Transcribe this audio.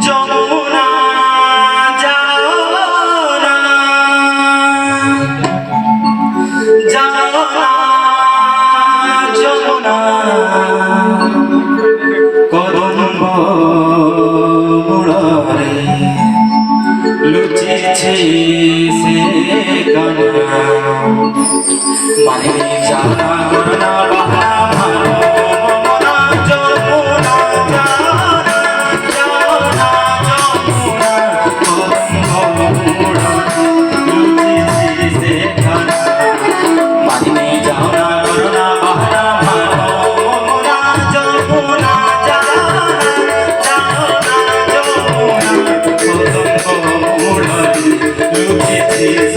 যমুনা যাও না যমুনা কদম্ব মুড়রে লুচিছে সে কানা মানে জানা করনা বাহানা মনা যমুনা জানা জানা যমুনা কদম্ব মুড়রে লুচিছে সে কানা মানে জানা করনা বাহানা মনা যমুনা জানা জানা যমুনা কদম্ব মুড়রে লুচিছে